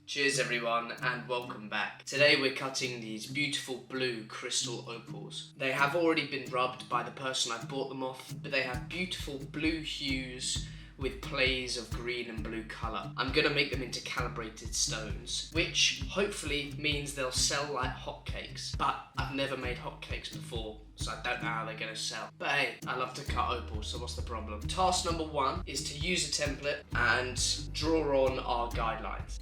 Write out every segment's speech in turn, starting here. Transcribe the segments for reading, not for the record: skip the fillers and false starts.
Cheers everyone and welcome back. Today we're cutting these beautiful blue crystal opals. They have already been rubbed by the person I bought them off, but they have beautiful blue hues with plays of green and blue colour. I'm going to make them into calibrated stones, which hopefully means they'll sell like hotcakes. But I've never made hotcakes before, so I don't know how they're going to sell. But hey, I love to cut opals, so what's the problem? Task number one is to use a template and draw on our guidelines.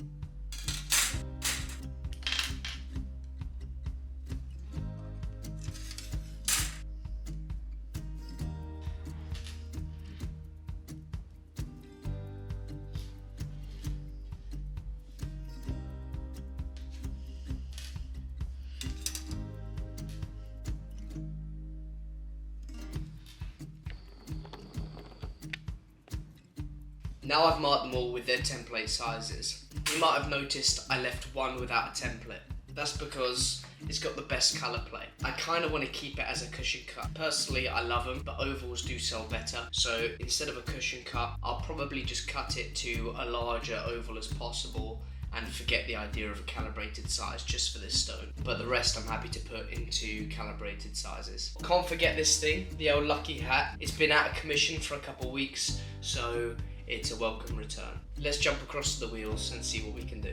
Now I've marked them all with their template sizes. You might have noticed I left one without a template. That's because it's got the best colour play. I kind of want to keep it as a cushion cut. Personally, I love them, but ovals do sell better. So instead of a cushion cut, I'll probably just cut it to a larger oval as possible and forget the idea of a calibrated size just for this stone. But the rest I'm happy to put into calibrated sizes. Can't forget this thing, the old lucky hat. It's been out of commission for a couple of weeks, so it's a welcome return. Let's jump across to the wheels and see what we can do.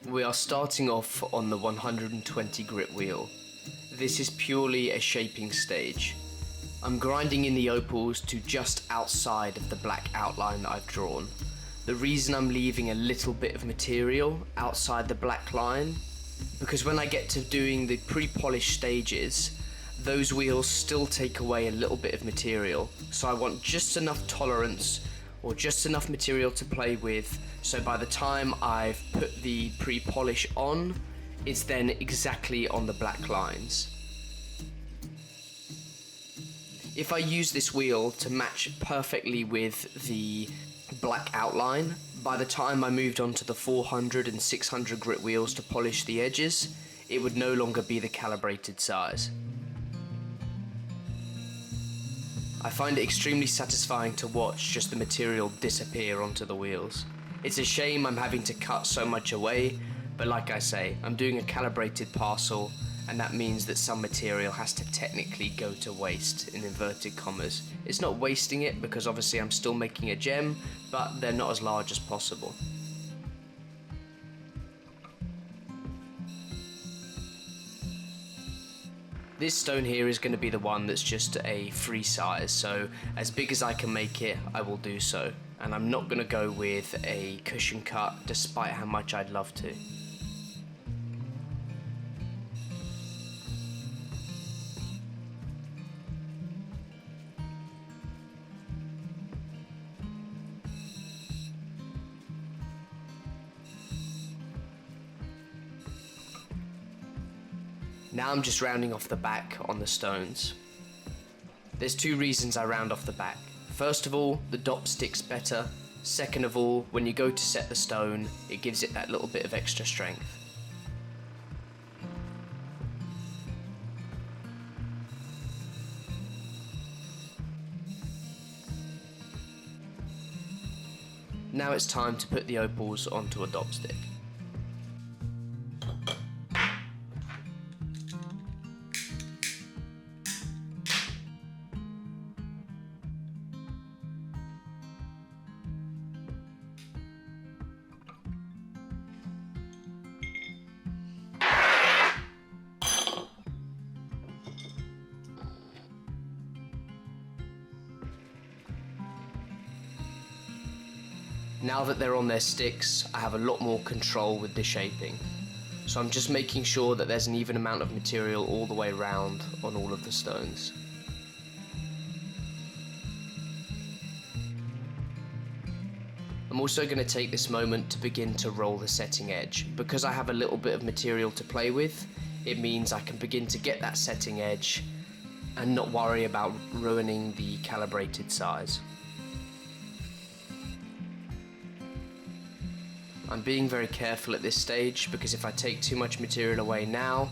We are starting off on the 120 grit wheel. This is purely a shaping stage. I'm grinding in the opals to just outside of the black outline that I've drawn. The reason I'm leaving a little bit of material outside the black line, because when I get to doing the pre-polished stages, those wheels still take away a little bit of material. So I want just enough tolerance or just enough material to play with, so by the time I've put the pre-polish on, it's then exactly on the black lines. If I use this wheel to match perfectly with the black outline, by the time I moved on to the 400 and 600 grit wheels to polish the edges, it would no longer be the calibrated size. I find it extremely satisfying to watch just the material disappear onto the wheels. It's a shame I'm having to cut so much away, but like I say, I'm doing a calibrated parcel, and that means that some material has to technically go to waste, in inverted commas. It's not wasting it because obviously I'm still making a gem, but they're not as large as possible. This stone here is going to be the one that's just a free size, so as big as I can make it, I will do so. And I'm not going to go with a cushion cut, despite how much I'd love to. Now I'm just rounding off the back on the stones. There's two reasons I round off the back. First of all, the dot sticks better. Second of all, when you go to set the stone, it gives it that little bit of extra strength. Now it's time to put the opals onto a dot stick. Now that they're on their sticks, I have a lot more control with the shaping. So I'm just making sure that there's an even amount of material all the way around on all of the stones. I'm also going to take this moment to begin to roll the setting edge. Because I have a little bit of material to play with, it means I can begin to get that setting edge and not worry about ruining the calibrated size. I'm being very careful at this stage because if I take too much material away now,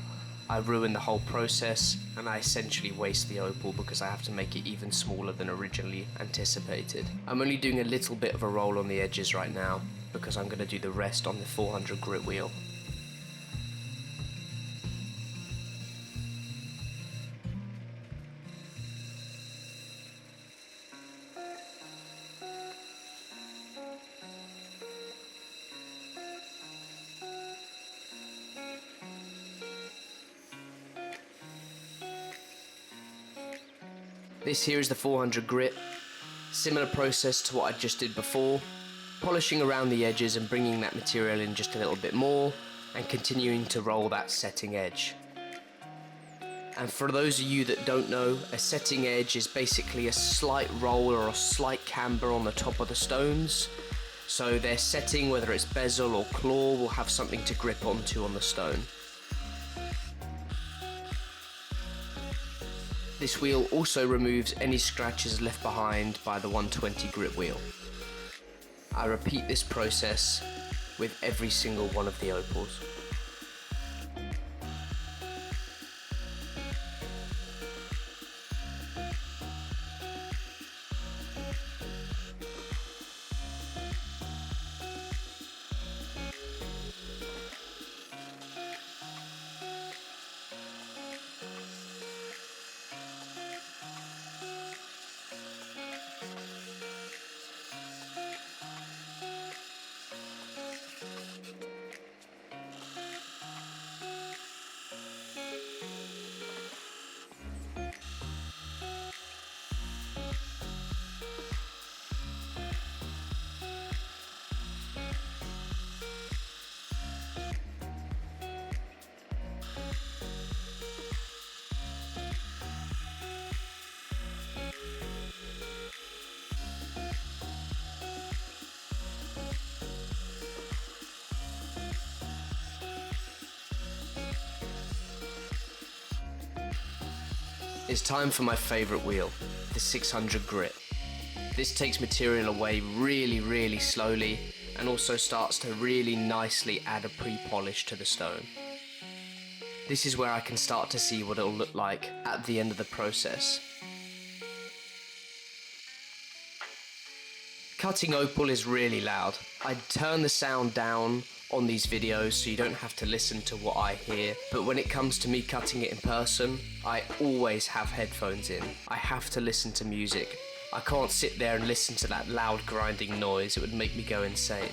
I ruin the whole process and I essentially waste the opal because I have to make it even smaller than originally anticipated. I'm only doing a little bit of a roll on the edges right now because I'm going to do the rest on the 400 grit wheel. This here is the 400 grit, similar process to what I just did before, polishing around the edges and bringing that material in just a little bit more and continuing to roll that setting edge. And for those of you that don't know, a setting edge is basically a slight roll or a slight camber on the top of the stones, so their setting, whether it's bezel or claw, will have something to grip onto on the stone. This wheel also removes any scratches left behind by the 120 grit wheel. I repeat this process with every single one of the opals. It's time for my favourite wheel, the 600 grit. This takes material away really slowly and also starts to really nicely add a pre-polish to the stone. This is where I can start to see what it'll look like at the end of the process. Cutting opal is really loud. I turn the sound down on these videos so you don't have to listen to what I hear, but when it comes to me cutting it in person, I always have headphones in. I have to listen to music. I can't sit there and listen to that loud grinding noise, it would make me go insane.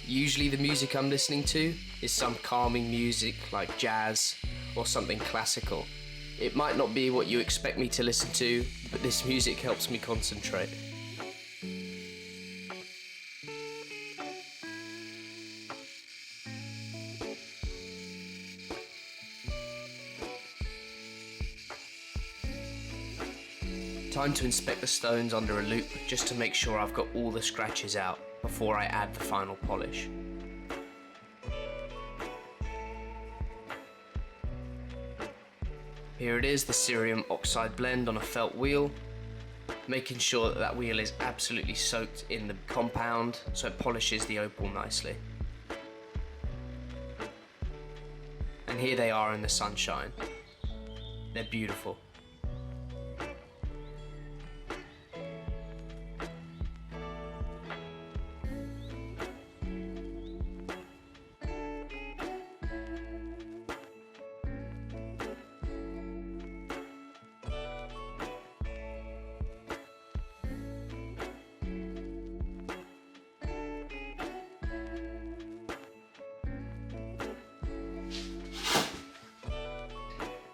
Usually the music I'm listening to is some calming music like jazz or something classical. It might not be what you expect me to listen to, but this music helps me concentrate. Time to inspect the stones under a loupe just to make sure I've got all the scratches out before I add the final polish. Here it is, the cerium oxide blend on a felt wheel, making sure that that wheel is absolutely soaked in the compound so it polishes the opal nicely. And here they are in the sunshine. They're beautiful.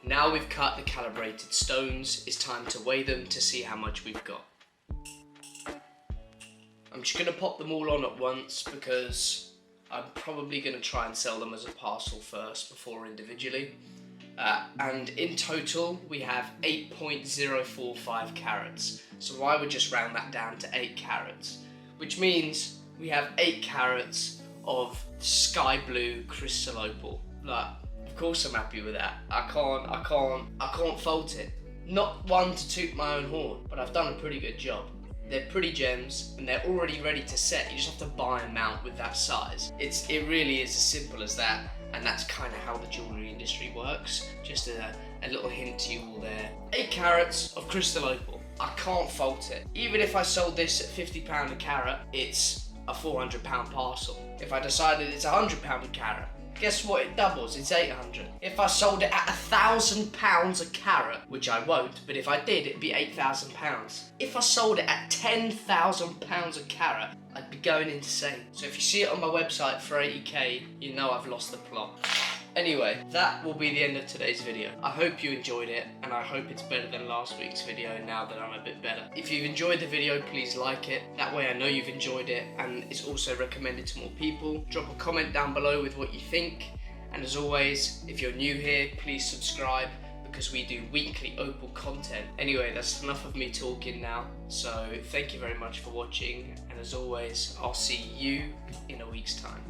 Now we've cut the calibrated stones, it's time to weigh them to see how much we've got. I'm just going to pop them all on at once because I'm probably going to try and sell them as a parcel first before individually. And in total we have 8.045 carats, so I would just round that down to 8 carats, which means we have 8 carats of sky blue crystal opal. Like, of course I'm happy with that. I can't fault it. Not one to toot my own horn, but I've done a pretty good job. They're pretty gems and they're already ready to set. You just have to buy a mount with that size. It really is as simple as that, and that's kind of how the jewellery industry works. Just a little hint to you all there. 8 carats of crystal opal. I can't fault it. Even if I sold this at £50 a carat, it's a £400 parcel. If I decided it's £100 a carat, guess what? It doubles, it's 800. If I sold it at £1,000 a carat, which I won't, but if I did, it'd be £8,000. If I sold it at £10,000 a carat, I'd be going insane. So if you see it on my website for 80k, you know I've lost the plot. Anyway, that will be the end of today's video. I hope you enjoyed it, and I hope it's better than last week's video now that I'm a bit better. If you've enjoyed the video, please like it. That way I know you've enjoyed it, and it's also recommended to more people. Drop a comment down below with what you think. And as always, if you're new here, please subscribe, because we do weekly opal content. Anyway, that's enough of me talking now. So thank you very much for watching, and as always, I'll see you in a week's time.